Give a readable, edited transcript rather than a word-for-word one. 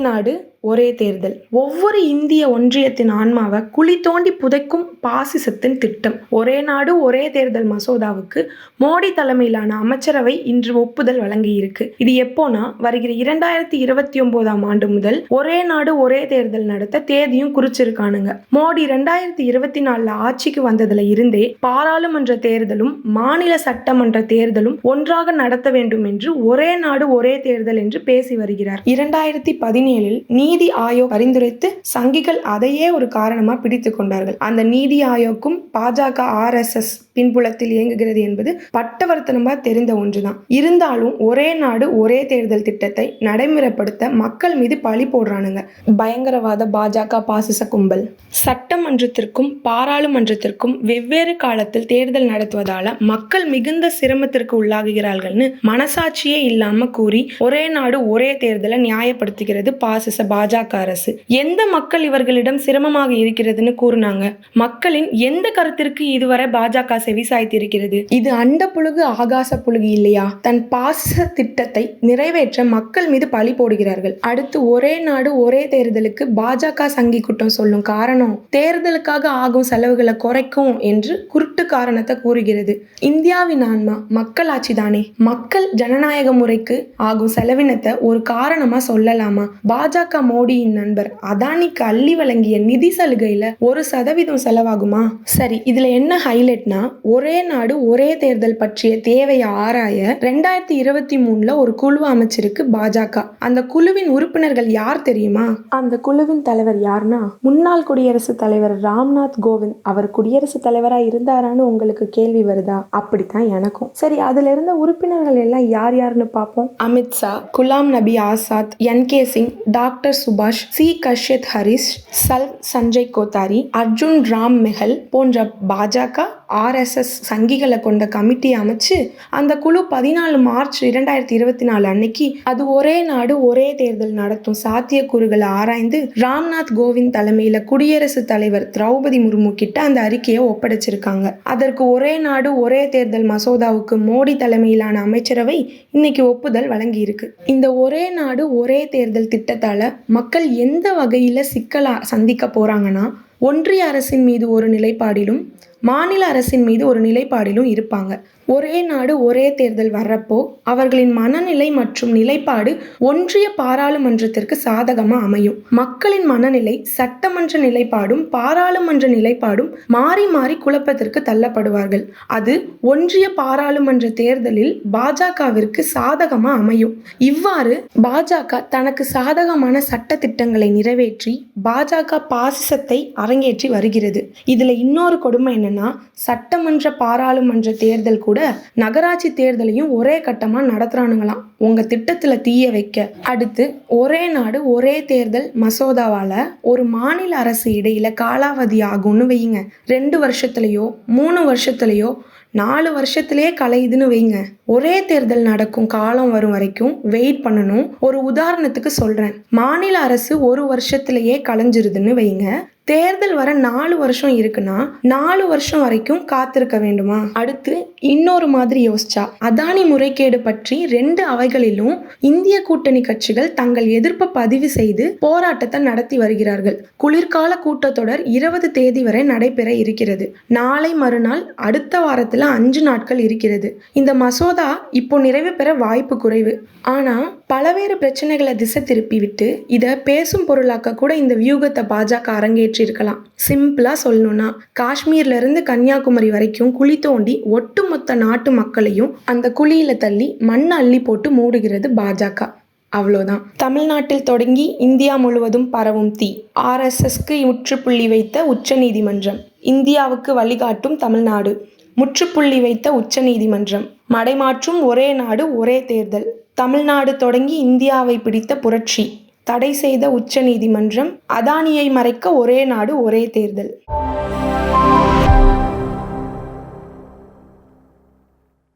நாடு ஒரே தேர்தல். ஒவ்வொரு இந்திய ஒன்றியத்தின் ஆன்மாவை குழி தோண்டி புதைக்கும் பாசிசத்தின் திட்டம் ஒரே நாடு ஒரே தேர்தல் மசோதாவுக்கு மோடி தலைமையிலான அமைச்சரவை இன்று ஒப்புதல் வழங்கியிருக்கு. இது எப்போனா வருகிற 2029ஆம் ஆண்டு முதல் ஒரே நாடு ஒரே தேர்தல் நடத்த தேதியும் குறிச்சிருக்கானுங்க. மோடி 2024 ஆட்சிக்கு வந்ததுல இருந்தே பாராளுமன்ற தேர்தலும் மாநில சட்டமன்ற தேர்தலும் ஒன்றாக நடத்த வேண்டும் என்று ஒரே நாடு ஒரே தேர்தல் என்று பேசி வருகிறார். 2017 நீதி ஆயோக் பரிந்துரைத்து சங்கிகள் அதையே ஒரு காரணமா பிடித்து கொண்டார்கள். அந்த நீதி ஆயோக்கும் பாஜக RSS பின்புலத்தில் இயங்குகிறது என்பது பட்டவர்த்தனமா தெரிந்த ஒன்றுதான். இருந்தாலும் ஒரே நாடு ஒரே தேர்தல் திட்டத்தை நடைமுறைப்படுத்த மக்கள் மீது பழி போடுறானுங்க பயங்கரவாத பாஜக பாசிச கும்பல். சட்டமன்றத்திற்கும் பாராளுமன்றத்திற்கும் வெவ்வேறு காலத்தில் தேர்தல் நடத்துவதால மக்கள் மிகுந்த சிரமத்திற்கு உள்ளாகுகிறார்கள்னு மனசாட்சியே இல்லாம கூறி ஒரே நாடு ஒரே தேர்தலை நியாயப்படுத்துகிறது பாசிச பாஜக அரசு. எந்த மக்கள் இவர்களிடம் சிரமமாக இருக்கிறதுன்னு கூறினாங்க? மக்களின் எந்த கருத்திற்கு இதுவரை பாஜக செவிசாய்த்து இருக்கிறது? இது அண்ட புழுகு ஆகாச புழுகு இல்லையா? தன் பாசிச திட்டத்தை நிறைவேற்ற மக்கள் மீது பழி போடுகிறார்கள். அடுத்து ஒரே நாடு ஒரே தேர்தலுக்கு பாஜக சங்கி கூட்டம் சொல்லும் காரணம் தேர்தலுக்காக ஆகும் செலவுகளை குறைக்கும் என்று குருட்டு காரணத்தை கூறுகிறது. இந்தியாவின் ஆன்மா மக்களாட்சி தானே. மக்கள் ஜனநாயக முறைக்கு ஆகும் செலவினத்தை ஒரு காரணமா சொல்லலாமா? பாஜக மோடியின் நண்பர் அதானிக்கு அள்ளி வழங்கிய நிதி சலுகையில 1% செலவாகுமா? சரி, இதுல என்ன ஹைலைட்னா ஒரே நாடு ஒரே தேர்தல் பற்றிய தேவையை ஆராய 2023 ஒரு குழு அமைச்சிருக்கு பாஜக. அந்த குழுவின் உறுப்பினர்கள் யார் தெரியுமா? அந்த குழுவின் தலைவர் யாருன்னா முன்னாள் குடியரசுத் தலைவர் ராம்நாத் கோவிந்த். அவர் குடியரசுத் தலைவரா இருந்தாரான்னு உங்களுக்கு கேள்வி வருதா? அப்படித்தான் எனக்கும். சரி, அதுல இருந்த உறுப்பினர்கள் எல்லாம் யார் யாருன்னு பார்ப்போம். அமித்ஷா, குலாம் நபி ஆசாத், NK சிங், டாக்டர் சுபாஷ், C கஷ்யத் ஹரிஷ், சஞ்சய் கோத்தாரி, அர்ஜுன் ராம் மெஹல் போன்ற பாஜக RSS சங்கிகளை கொண்ட கமிட்டி அமைச்சு அந்த குழு 14 மார்ச் 2024 அன்னைக்கு அது ஒரே நாடு ஒரே தேர்தல் நடத்தும் சாத்தியக்கூறுகளை ஆராய்ந்து ராம்நாத் கோவிந்த் தலைமையில குடியரசுத் தலைவர் திரௌபதி முர்மு கிட்ட அந்த அறிக்கையை ஒப்படைச்சிருக்காங்க. அதற்கு ஒரே நாடு ஒரே தேர்தல் மசோதாவுக்கு மோடி தலைமையிலான அமைச்சரவை இன்னைக்கு ஒப்புதல் வழங்கி இருக்கு. இந்த ஒரே நாடு ஒரே தேர்தல் திட்டத்தால மக்கள் எந்த வகையில சிக்கலா சந்திக்க போறாங்கன்னா, ஒன்றிய அரசின் மீது ஒரு நிலைப்பாடிலும் மாநில அரசின் மீது ஒரு நிலைப்பாடிலும் இருப்பாங்க. ஒரே நாடு ஒரே தேர்தல் வர்றப்போ அவர்களின் மனநிலை மற்றும் நிலைப்பாடு ஒன்றிய பாராளுமன்றத்திற்கு சாதகமா அமையும். மக்களின் மனநிலை சட்டமன்ற நிலைப்பாடும் பாராளுமன்ற நிலைப்பாடும் மாறி மாறி குழப்பத்திற்கு தள்ளப்படுவார்கள். அது ஒன்றிய பாராளுமன்ற தேர்தலில் பாஜகவிற்கு சாதகமா அமையும். இவ்வாறு பாஜக தனக்கு சாதகமான சட்ட திட்டங்களை நிறைவேற்றி பாஜக பாசிசத்தை அரங்கேற்றி வருகிறது. இதுல இன்னொரு கொடுமை என்னன்னா, சட்டமன்ற பாராளுமன்ற தேர்தல் கூட நகராட்சி தேர்தலையும் ஒரே கட்டமா நடத்துறானுங்களாம் உங்க திட்டத்துல தீய வைக்க. அடுத்து ஒரே நாடு ஒரே தேர்தல் மசோதாவால ஒரு மாநில அரசு இடையில காலாவதி ஆகும்னு வைங்க. 2 வருஷத்துலயோ 3 வருஷத்துலயோ 4 வருஷத்திலேயே கலையுதுன்னு வைங்க. ஒரே தேர்தல் நடக்கும் காலம் வரும் வரைக்கும் வெயிட் பண்ணணும். ஒரு உதாரணத்துக்கு சொல்றேன். மாநில அரசு 1 வருஷத்திலேயே கலைஞ்சிருதுன்னு வைங்க. தேர்தல் வர 4 வருஷம் இருக்குன்னா 4 வருஷம் வரைக்கும் காத்திருக்க வேண்டுமா? அடுத்து இன்னொரு மாதிரி யோசிச்சா, அதானி முறைகேடு பற்றி 2 அவைகளிலும் இந்திய கூட்டணி கட்சிகள் தங்கள் எதிர்ப்பை பதிவு செய்து போராட்டத்தை நடத்தி வருகிறார்கள். குளிர்கால கூட்டத்தொடர் 20 தேதி வரை நடைபெற இருக்கிறது. நாளை மறுநாள் அடுத்த வாரத்துல 5 நாட்கள் இருக்கிறது. இந்த மசோதா இப்போ நிறைவு பெற வாய்ப்பு குறைவு. ஆனா பலவேறு பிரச்சனைகளை திசை திருப்பி விட்டு இதை பேசும் பொருளாக்க கூட இந்த வியூகத்தை பாஜக அரங்கேற்றி இருக்கலாம். சிம்பிளா சொல்லணும்னா, காஷ்மீர்ல இருந்து கன்னியாகுமரி வரைக்கும் குழி தோண்டி ஒட்டுமொத்த நாட்டு மக்களையும் அந்த குழியில தள்ளி மண்ணை அள்ளி போட்டு மூடுகிறது பாஜக. அவ்வளோதான். தமிழ்நாட்டில் தொடங்கி இந்தியா முழுவதும் பரவும் தீ. RSSக்கு முற்றுப்புள்ளி வைத்த உச்சநீதிமன்றம். இந்தியாவுக்கு வழிகாட்டும் தமிழ்நாடு. முற்றுப்புள்ளி வைத்த உச்சநீதிமன்றம். மடைமாற்றும் ஒரே நாடு ஒரே தேர்தல். தமிழ்நாடு தொடங்கி இந்தியாவை பிடித்த புரட்சி. தடை செய்த உச்சநீதிமன்றம். அதானியை மறைக்க ஒரே நாடு ஒரே தேர்தல்.